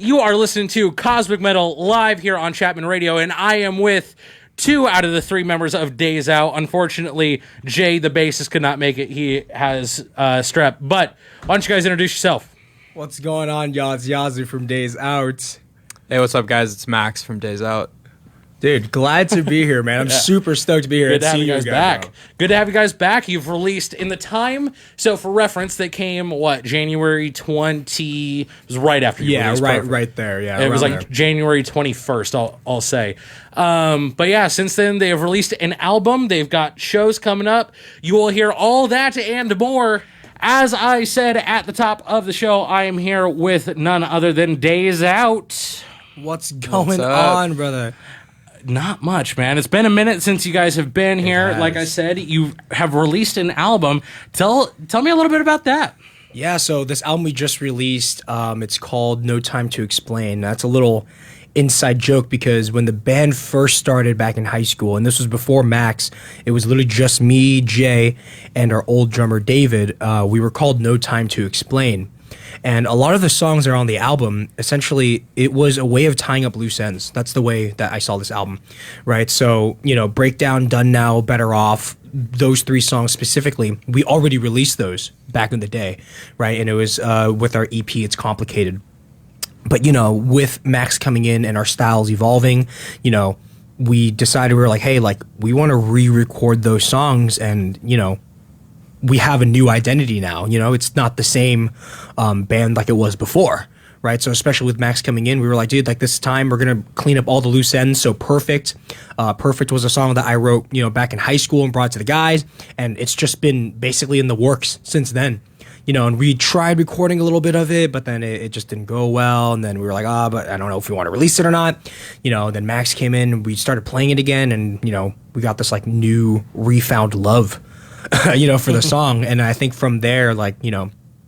You are listening to Cosmic Metal live here on Chapman Radio, and I am with 2 out of the 3 members of Days Out. Unfortunately, Jay, the bassist, could not make it. He has strep. But why don't you guys introduce yourself? What's going on, y'all? It's Yazoo from Days Out. Hey, what's up, guys? It's Max from Days Out. Dude, glad to be here, man. I'm super stoked to be here. Good to have see you guys back. Bro. Good to have you guys back. You've released in the time. So for reference, that came, January 20... It was right after you released. Right there. Yeah, it was like there. January 21st, I'll say. But yeah, since then, they have released an album. They've got shows coming up. You will hear all that and more. As I said at the top of the show, I am here with none other than Days Out. What's going on, brother? Not much, man. It's been a minute since you guys have been here. Like I said, you have released an album. Tell me a little bit about that. Yeah, so this album we just released, it's called No Time to Explain. That's a little inside joke because when the band first started back in high school, and this was before Max, it was literally just me, Jay, and our old drummer, David. We were called No Time to Explain. And a lot of the songs that are on the album, essentially, it was a way of tying up loose ends. That's the way that I saw this album, right? So, Breakdown, Done Now, Better Off, those 3 songs specifically, we already released those back in the day, right? And it was with our EP, It's Complicated. But, with Max coming in and our styles evolving, we decided, we were like, hey, we want to re-record those songs and, we have a new identity now. It's not the same band like it was before, right? So especially with Max coming in, we were like, dude, this time we're going to clean up all the loose ends. So Perfect. Perfect was a song that I wrote, back in high school and brought to the guys. And it's just been basically in the works since then. And we tried recording a little bit of it, but then it just didn't go well. And then we were like, but I don't know if we want to release it or not. Then Max came in and we started playing it again. And, we got this new refound love for the song. And I think from there,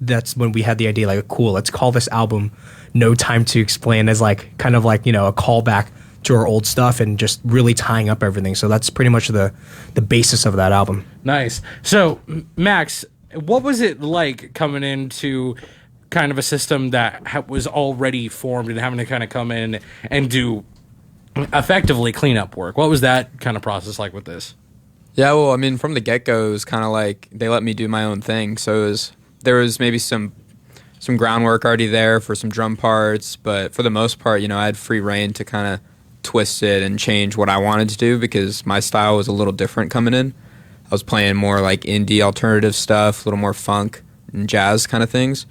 that's when we had the idea, cool, let's call this album No Time to Explain as a callback to our old stuff and just really tying up everything. So that's pretty much the basis of that album. Nice. So, Max, what was it like coming into kind of a system that was already formed and having to kind of come in and do effectively cleanup work? What was that kind of process like with this? Yeah, well, I mean, from the get-go, it was kind of they let me do my own thing. So there was maybe some groundwork already there for some drum parts, but for the most part, I had free reign to kind of twist it and change what I wanted to do because my style was a little different coming in. I was playing more indie alternative stuff, a little more funk and jazz kind of things.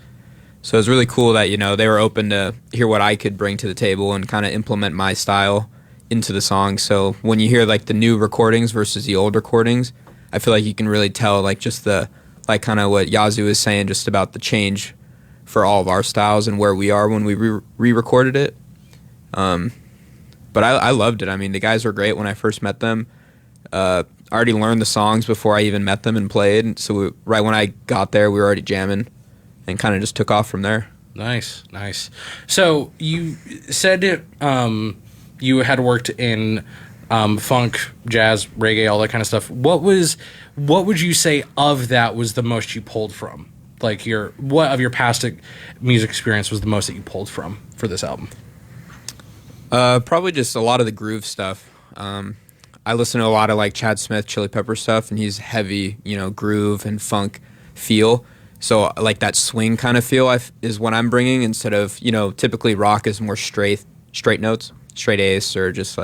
So it was really cool that, they were open to hear what I could bring to the table and kind of implement my style into the song. So when you hear the new recordings versus the old recordings, I feel like you can really tell just the kind of what Yazoo is saying just about the change for all of our styles and where we are when we re-recorded it. But I loved it. I mean, the guys were great when I first met them. I already learned the songs before I even met them and played. So right when I got there, we were already jamming and kind of just took off from there. Nice. So you said you had worked in funk, jazz, reggae, all that kind of stuff. What would you say of that was the most you pulled from? What of your past music experience was the most that you pulled from for this album? Probably just a lot of the groove stuff. I listen to a lot of Chad Smith, Chili Pepper stuff, and he's heavy, groove and funk feel. So that swing kind of feel is what I'm bringing instead of, typically rock is more straight notes. Straight ace or just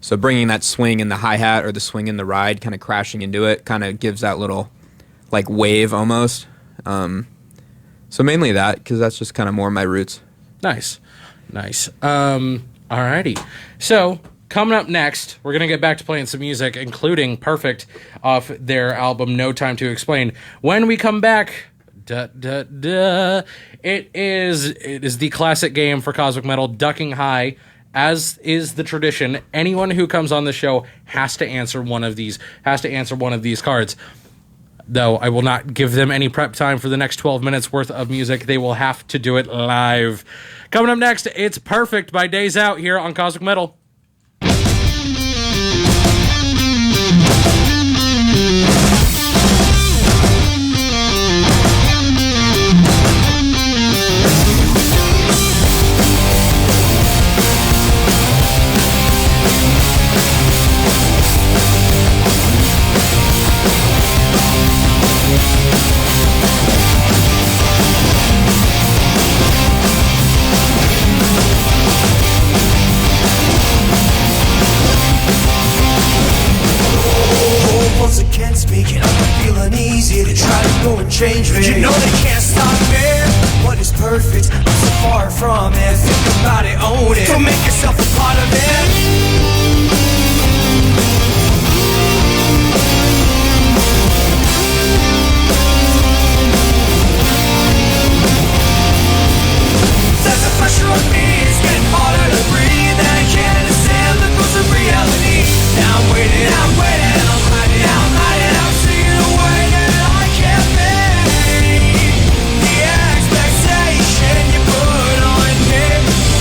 so bringing that swing in the hi-hat or the swing in the ride kind of crashing into it kind of gives that little wave almost. So mainly that because that's just kind of more my roots. Nice. Alrighty. So coming up next, we're going to get back to playing some music, including Perfect off their album No Time to Explain. When we come back, it is the classic game for Cosmic Metal, Ducking High. As is the tradition, anyone who comes on the show has to answer one of these cards. Though I will not give them any prep time for the next 12 minutes worth of music. They will have to do it live. Coming up next, it's Perfect by Days Out here on Cosmic Metal. everybody own it. Don't make yourself a part of it. There's a pressure on me, it's getting harder to breathe. And I can't understand the ghost of reality. Now I'm waiting, I'm hiding, I'm seeing a way that I can't make. The expectation you put on me,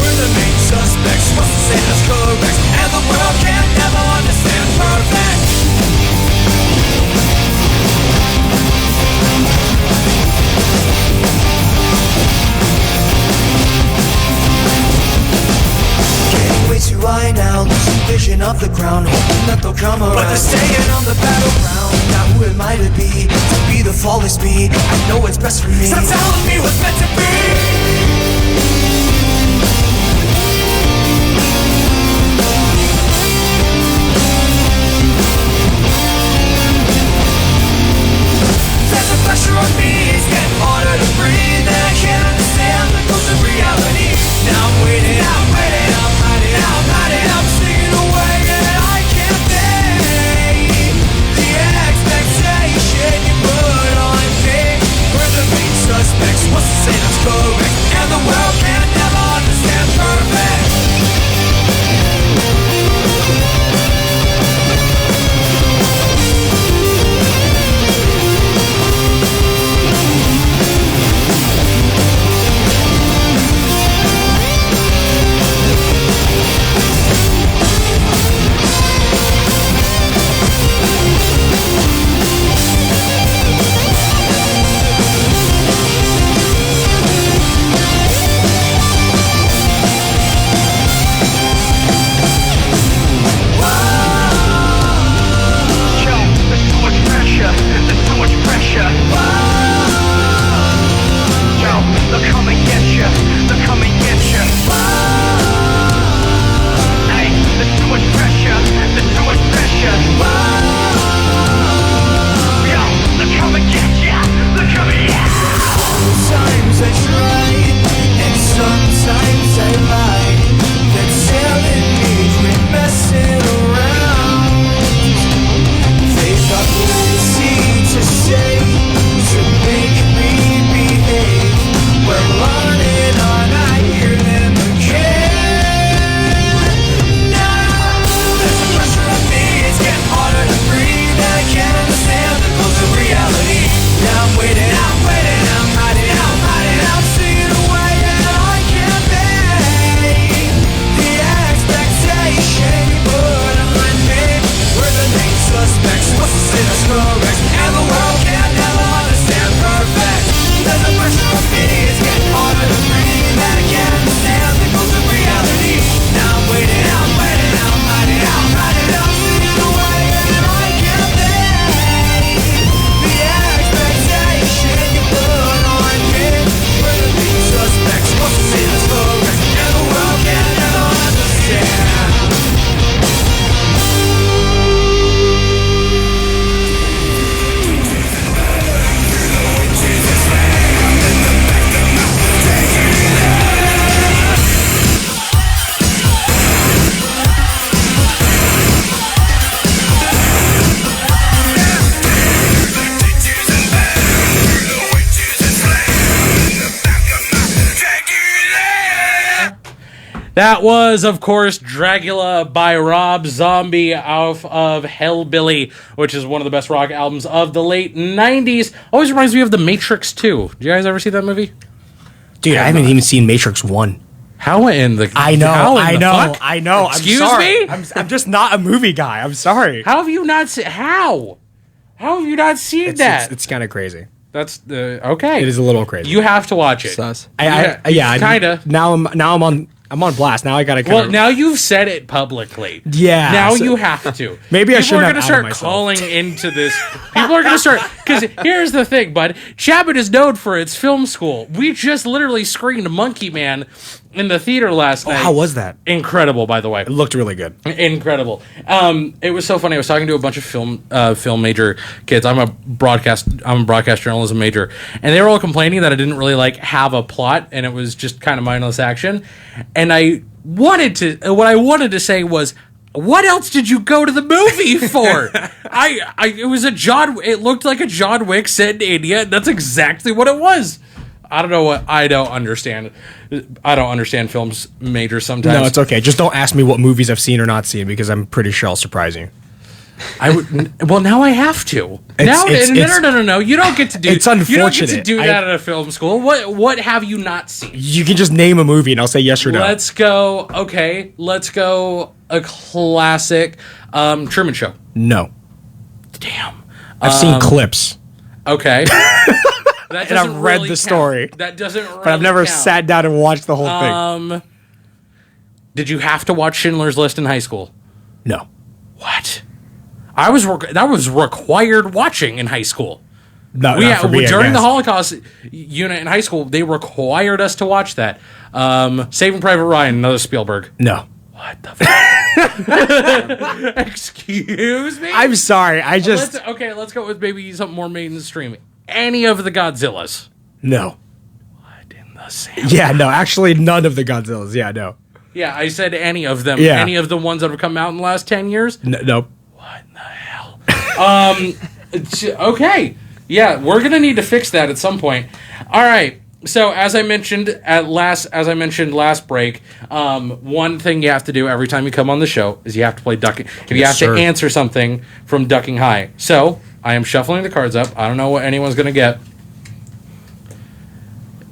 we're the main suspects. What's to say that's correct? And the world can't never understand perfect. Way too high now, losing vision of the ground, hoping that they'll come around. But they're staying on the battleground. Now who am I to be the flawless me? I know what's best for me. Stop telling me what's meant to be. There's a pressure on me, it's getting harder to breathe. And I can't understand the ghost of reality. Now I'm waiting, I'm hiding, I'm seeing a way that I can't make. The expectation you put on me, we're the main suspects. What's to say that's correct? And the world can't never understand perfect. That was, of course, Dracula by Rob Zombie off of Hellbilly, which is one of the best rock albums of the late 90s. Always reminds me of The Matrix 2. Did you guys ever see that movie? Dude, I haven't even seen Matrix 1. How in the... I know. Excuse I'm sorry. me? I'm just not a movie guy. I'm sorry. How have you not seen... How? How have you not seen that? It's kind of crazy. That's the... Okay. It is a little crazy. You have to watch it. Sus. Yeah, kind of. Now I'm on blast. Now I gotta. Well, now you've said it publicly. Yeah. Now you have to. Maybe I shouldn't have People are going to start calling into this. People are going to start... Because here's the thing, bud. Chapman is known for its film school. We just literally screened Monkey Man in the theater last night. How was that? Incredible, by the way. It looked really good. Incredible. It was so funny. I was talking to a bunch of film major kids. I'm a broadcast journalism major, and they were all complaining that I didn't really like have a plot, and it was just kind of mindless action. And what I wanted to say was, what else did you go to the movie for? It looked like a John Wick set in India, and that's exactly what it was. I don't understand films major sometimes. No, it's okay. Just don't ask me what movies I've seen or not seen, because I'm pretty sure I'll surprise you. Well, now I have to. No. You don't get to do. It's unfortunate. You don't get to do that at a film school. What have you not seen? You can just name a movie, and I'll say yes or no. Let's go. Okay, let's go. A classic, Truman Show. No. Damn. I've seen clips. Okay. And I've read the story. That doesn't really But I've never count. sat down and watched the whole thing. Did you have to watch Schindler's List in high school? No. What? That was required watching in high school. No, not for me, during I the guess. Holocaust unit in high school, they required us to watch that. Saving Private Ryan, another Spielberg. No. What the fuck? Excuse me? I'm sorry. Let's go with maybe something more mainstream. Any of the Godzillas. No. What in the sand? Yeah, no. Actually, none of the Godzillas. Yeah, no. Yeah, I said any of them. Yeah. Any of the ones that have come out in the last 10 years? Nope. What in the hell? Okay. Yeah, we're gonna need to fix that at some point. All right. So as I mentioned last break, one thing you have to do every time you come on the show is you have to play ducking. You have to answer something from Ducking High. So I am shuffling the cards up. I don't know what anyone's gonna get.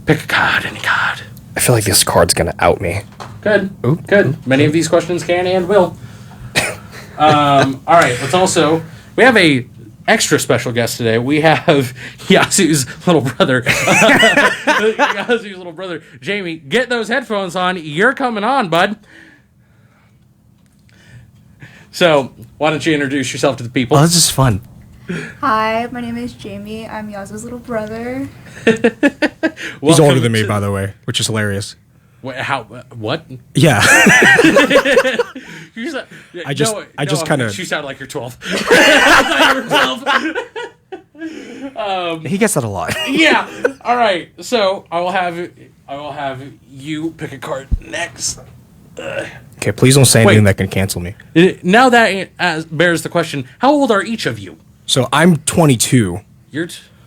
Pick a card, any card. I feel like this card's going to out me. Good. Good. Many of these questions can and will. All right. We have a extra special guest today. We have Yasu's little brother. Jamie, get those headphones on. You're coming on, bud. So, why don't you introduce yourself to the people? Oh, this is fun. Hi, my name is Jamie. I'm Yaz's little brother. He's older than me, by the way, which is hilarious. What? Yeah. I just kind of... You sound like you're 12. I thought you were 12. He gets that a lot. Yeah. All right. So I will have you pick a card next. Okay, please don't say anything that can cancel me. Now that bears the question: how old are each of you? So I'm 22.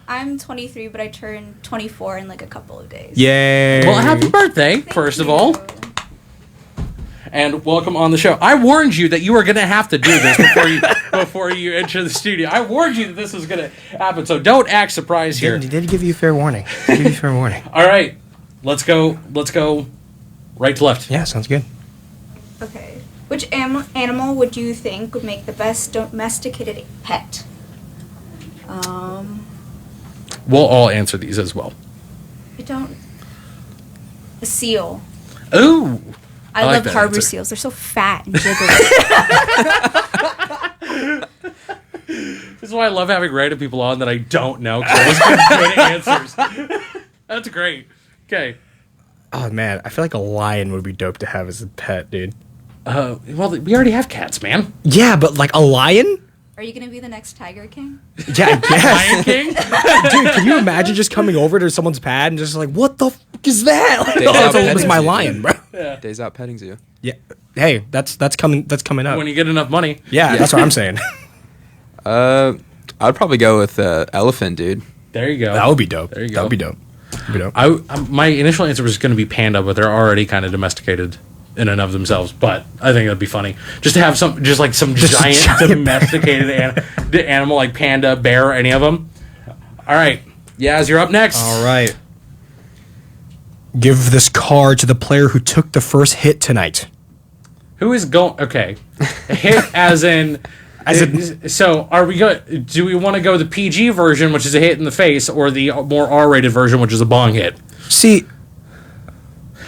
I'm 23, but I turn 24 in like a couple of days. Yay! Well, happy birthday, first of all. And welcome on the show. I warned you that you were going to have to do this before you enter the studio. I warned you that this was going to happen, so don't act surprised here. He did give you fair warning. All right, let's go right to left. Yeah, sounds good. Okay. Which animal would you think would make the best domesticated pet? We'll all answer these as well. A seal. Ooh. I like love that harbor answer. seals. They're so fat and jiggly. This is why I love having random people on that I don't know, because I always get good answers. That's great. Okay. Oh, man. I feel like a lion would be dope to have as a pet, dude. Well, we already have cats, man. Yeah, but like a lion? Are you going to be the next Tiger King? Yeah, I guess. Lion King? Dude, can you imagine just coming over to someone's pad and just like, what the fuck is that? Like, Days Out it's my petting lion, zoo. bro. Days Out petting zoo. Yeah. Hey, that's coming up. When you get enough money. Yeah, that's what I'm saying. I'd probably go with elephant, dude. There you go. That would be dope. There you go. That would be dope. My initial answer was going to be panda, but they're already kind of domesticated in and of themselves. But I think that'd be funny just to have some giant domesticated animal like panda, bear, any of them. All right, Yaz, you're up next. All right. Give this card to the player who took the first hit tonight. Who is going? Okay, hit as in. So are we going? Do we want to go the PG version, which is a hit in the face, or the more R-rated version, which is a bong hit? See,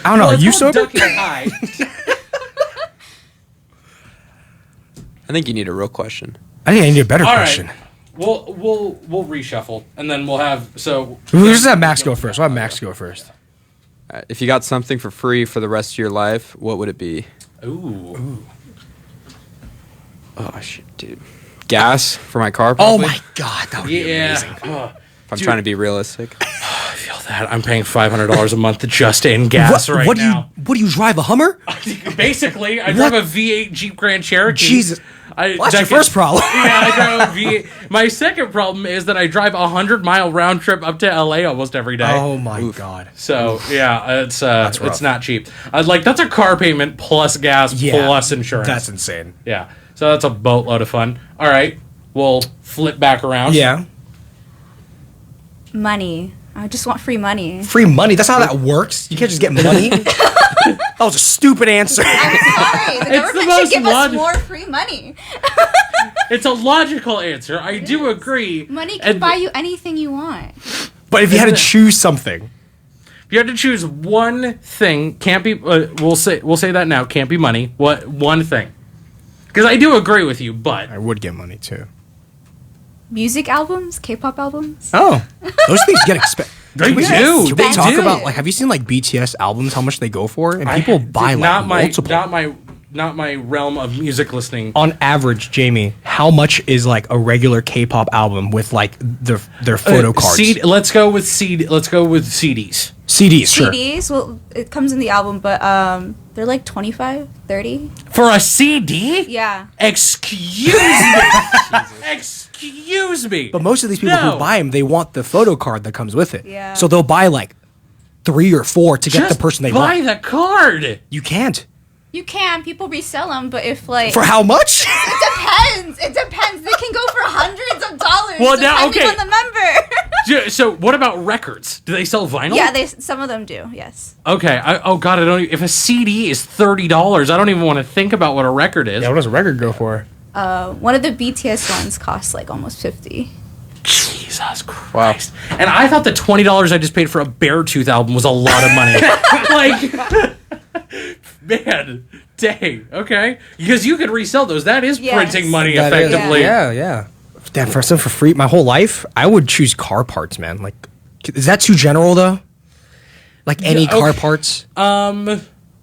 I don't know. Are you sober? Ducking High. I think you need a real question. I think I need a better All question. right. We'll reshuffle, and then we'll have so. We'll just have Max go first. We'll have Max go first. If you got something for free for the rest of your life, what would it be? Ooh. Oh shit, dude. Gas for my car. Oh Probably. my god, that would be amazing. If I'm trying to be realistic. I feel that. I'm paying $500 a month just in gas right now. What do you drive, a Hummer? Basically, I drive a V8 Jeep Grand Cherokee. Jesus. That's your first problem. Yeah, I drive a V8. My second problem is that I drive 100-mile round trip up to LA almost every day. Oh my god. So yeah, it's not cheap. That's a car payment plus gas plus insurance. That's insane. Yeah. So that's a boatload of fun. All right, we'll flip back around. Yeah. Money. I just want free money. Free money? That's how that works? You can't just get money? That was a stupid answer. I'm sorry. The government most should give us logic- more free money. It's a logical answer. I do agree. Money can buy you anything you want. But if you had to choose something. If you had to choose one thing, can't be. We'll say that now. Can't be money. What one thing? Because I do agree with you, but I would get money too. Music albums? K-pop albums? Oh. Those things get expensive. They do. Can They we talk do. about, have you seen BTS albums, how much they go for? And people buy multiple. Not my realm of music listening. On average, Jamie, how much is a regular K-pop album with their photo cards? Let's go with CDs. CDs, sure. CDs? Well, it comes in the album, but they're like 25, 30. For a CD? Yeah. Excuse me. Excuse me. But most of these people who buy them, they want the photo card that comes with it. Yeah. So they'll buy 3 or 4 to get the person they buy want. the card. You can't. You can. People resell them, but if For how much? It depends. They can go for hundreds of dollars. Well, now, depending okay. on the member. So what about records? Do they sell vinyl? Yeah, some of them do. Yes. Okay. God, I don't. If a CD is $30, I don't even want to think about what a record is. What does a record go for? One of the BTS ones costs almost 50. Jesus Christ! Wow. And I thought the $20 I just paid for a Beartooth album was a lot of money. Man, dang. Okay, because you could resell those. That is printing money effectively. Yeah. Damn, for something for free, my whole life, I would choose car parts, man. Is that too general though? Any car parts? One.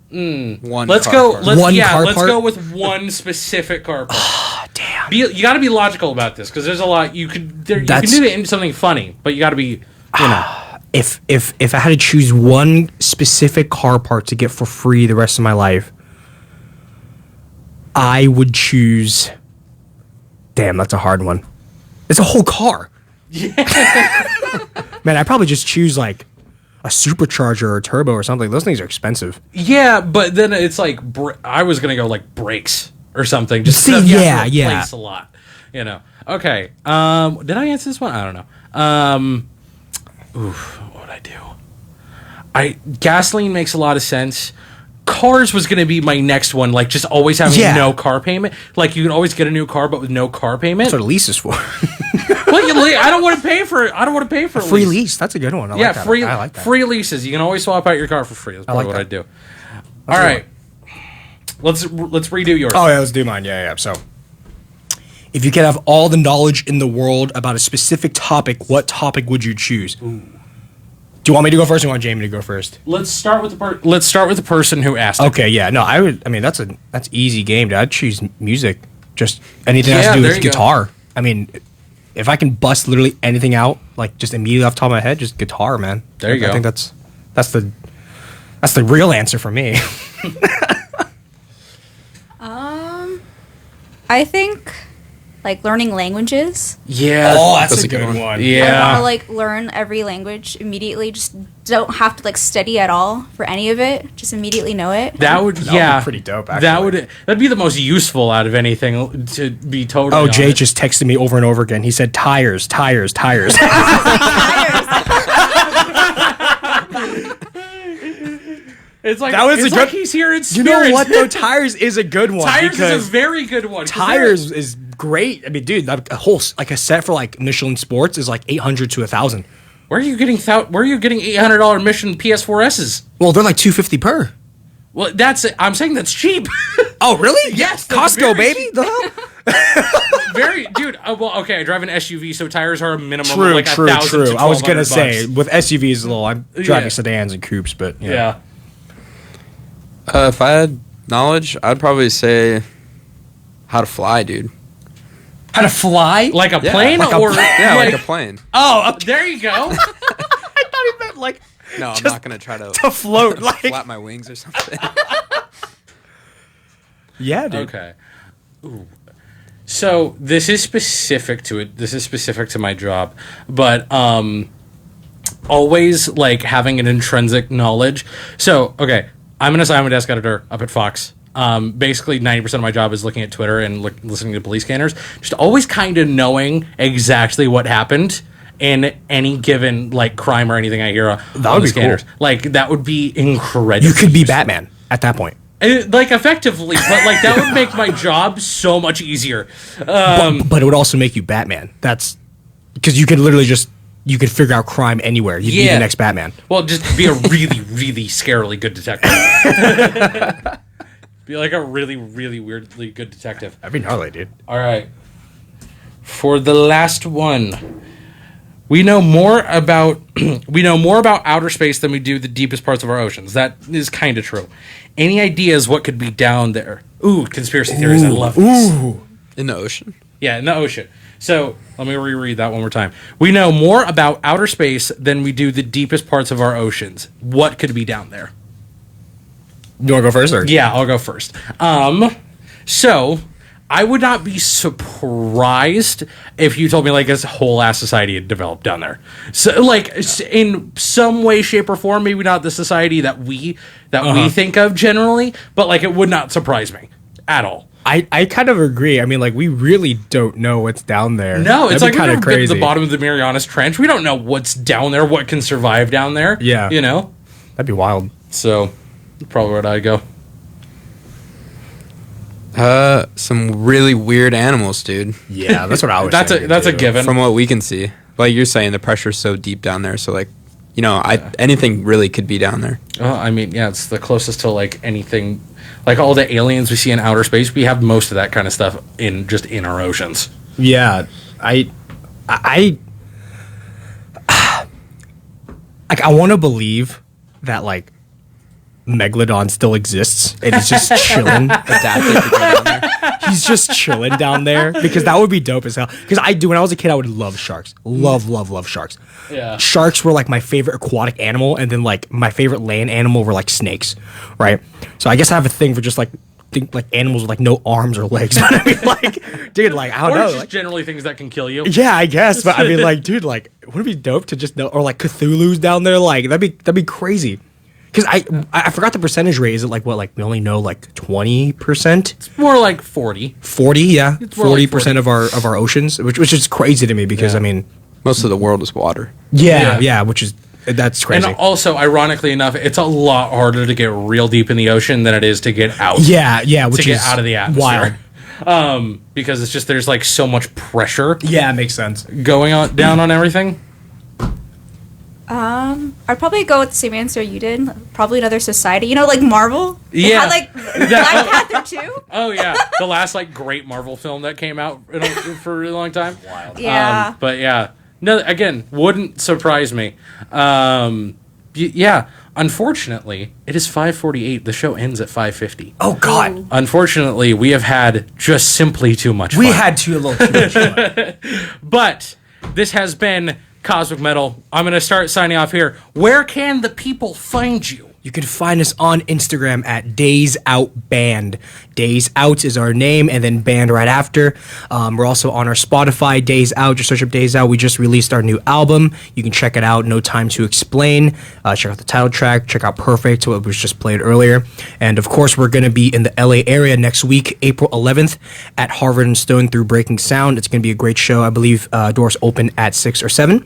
Let's car go. part. Let's go with one specific car part. Oh, damn. You got to be logical about this because there's a lot you can do it into something funny, but you got to be. If I had to choose one specific car part to get for free the rest of my life, I would choose. Damn, that's a hard one. It's a whole car. Yeah. Man, I'd probably just choose a supercharger or a turbo or something. Those things are expensive. Yeah, but then it's I was gonna go brakes or something. Just See, stuff you have to yeah. replace a lot. Okay. Did I answer this one? I don't know. What would I do? Gasoline makes a lot of sense. Cars was going to be my next one, just always having no car payment. You can always get a new car, but with no car payment. That's what a lease is for. I don't want to pay for it. I don't want to pay for a free lease. That's a good one. I like that. I like that. Free leases. You can always swap out your car for free. That's probably what I'd do. All right. Let's redo yours. Oh, yeah, let's do mine. Yeah. So, if you could have all the knowledge in the world about a specific topic, what topic would you choose? Ooh. Do you want me to go first or do you want Jamie to go first? Let's start with the person who asked. Okay, yeah. No, I would. I mean, that's easy game. I'd choose music. Just anything that has to do with guitar. Go. I mean, if I can bust literally anything out, just immediately off the top of my head, just guitar, man. There you go. I think that's the real answer for me. I think learning languages. Yeah. Oh, that's a good one. Yeah. I want to learn every language immediately. Just don't have to study at all for any of it. Just immediately know it. That would be pretty dope. Actually. That'd be the most useful out of anything. To be totally. Oh, Jay just texted me over and over again. He said tires. It's that was it's a good. He's here in spirit. You know what though? Tires is a good one. Tires is a very good one. Tires is great. I mean, dude, a whole a set for Michelin Sports is $800 to $1,000. Where are you getting $800 Michelin PS4Ss? Well, they're $250 per. Well, I'm saying that's cheap. Oh, really? Yes, Costco, baby. The hell? very, dude. Well, okay, I drive an SUV, so tires are a minimum of like 1,000 to 1,200 I was gonna say bucks. with SUVs, I'm driving Yeah. sedans and coupes, but Yeah. If I had knowledge, I'd probably say how to fly, dude. How to fly? Like a Yeah, plane like or like a plane. Oh, okay. There you go. I thought he meant like No, I'm just not gonna try to to float. Like, flap my wings or something. yeah, dude. Okay. Ooh. So this is specific to it. This is specific to my job, but always like having an intrinsic knowledge. So okay, I'm an assignment desk editor up at Fox. Basically, 90% of my job is looking at Twitter and listening to police scanners. Just always kind of knowing exactly what happened in any given like crime or anything I hear on would the be scanners. cool. Like that would be incredible. You could be Batman at that point. Like effectively, but like that would make my job so much easier. But it would also make you Batman. That's because you could literally you could figure out crime anywhere. You'd be Yeah. the next Batman. Well, just be a really, really scarily good detective. Be like a really, really weirdly good detective. That'd be gnarly, dude. All right. For the last one, we know more about outer space than we do the deepest parts of our oceans. That is kind of true. Any ideas what could be down there? Ooh, conspiracy theories. I love this. In the ocean. Yeah, in the ocean. So let me reread that one more time. We know more about outer space than we do the deepest parts of our oceans. What could be down there? You want to go first, or Yeah, I'll go first. So I would not be surprised if you told me like this whole ass society had developed down there. So like in some way, shape, or form, maybe not the society that we think of generally, but like it would not surprise me at all. I kind of agree. I mean, like we really don't know what's down there. No, it's That'd be like we've never been crazy. to the bottom of the Marianas Trench. We don't know what's down there, what can survive down there. Yeah. You know? That'd be wild. So, probably where I'd go. Some really weird animals, dude. Yeah, that's what I was. That's a given. From what we can see, like you're saying, the pressure's so deep down there. So like, you know, anything really could be down there. Oh, I mean, yeah, it's the closest to like anything, like all the aliens we see in outer space. We have most of that kind of stuff in our oceans. Yeah, I like I want to believe that like Megalodon still exists and he's just chilling. Adapted to be down there. He's just chilling down there because that would be dope as hell. Because when I was a kid, I would love sharks. Love sharks. Yeah. Sharks were like my favorite aquatic animal, and then like my favorite land animal were like snakes, right? So I guess I have a thing for just like animals with like no arms or legs. But I mean, like, dude, like I Or don't know. just Like, generally things that can kill you. yeah, I guess, but I mean, like, dude, like, wouldn't it be dope to just know, or like Cthulhu's down there? Like, that'd be crazy. Because I forgot the percentage rate. Is it like what? Like we only know like 20%, More like 40. 40? Yeah, It's more like 40% of our oceans, which is crazy to me because Yeah. I mean, Most of the world is water. yeah, that's crazy. And also, ironically enough, it's a lot harder to get real deep in the ocean than it is to get out. yeah, which to is get out of the atmosphere. wild. Because it's just there's like so much pressure Yeah, it makes sense. going on down on everything. I'd probably go with the same answer you did. Probably another society. You know, like Marvel. They Yeah. had like Black Panther too. Oh yeah, the last like great Marvel film that came out for a really long time. Wild. Yeah. But yeah, no. Again, wouldn't surprise me. Yeah. Unfortunately, it is 5:48. The show ends at 5:50. Oh God, Unfortunately, we have had just simply too much fun. we had a little too much fun. But this has been Cosmic Metal. I'm going to start signing off here. Where can the people find you? You can find us on Instagram at Days Out Band. Days Out is our name, and then band right after. We're also on our Spotify, Days Out. Just search up Days Out. We just released our new album. You can check it out. No Time to Explain. Check out the title track. Check out Perfect, what was just played earlier. And of course, we're going to be in the LA area next week, April 11th, at Harvard and Stone through Breaking Sound. It's going to be a great show. I believe doors open at 6 or 7.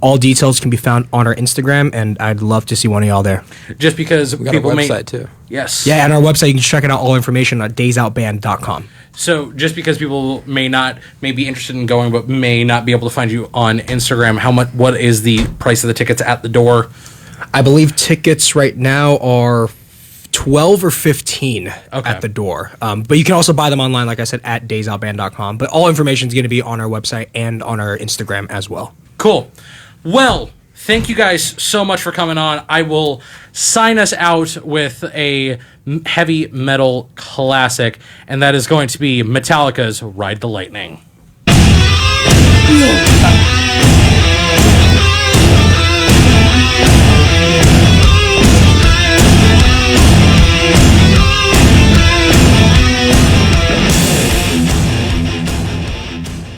All details can be found on our Instagram, and I'd love to see one of y'all there. Just because We got people a may website too. Yes. Yeah, and our website, you can check it out, all information at daysoutband.com. So just because people may be interested in going, but may not be able to find you on Instagram, what is the price of the tickets at the door? I believe tickets right now are 12 or 15 Okay. at the door. But you can also buy them online, like I said, at daysoutband.com. But all information is going to be on our website and on our Instagram as well. Cool. Well, thank you guys so much for coming on. I will sign us out with a heavy metal classic, and that is going to be Metallica's Ride the Lightning.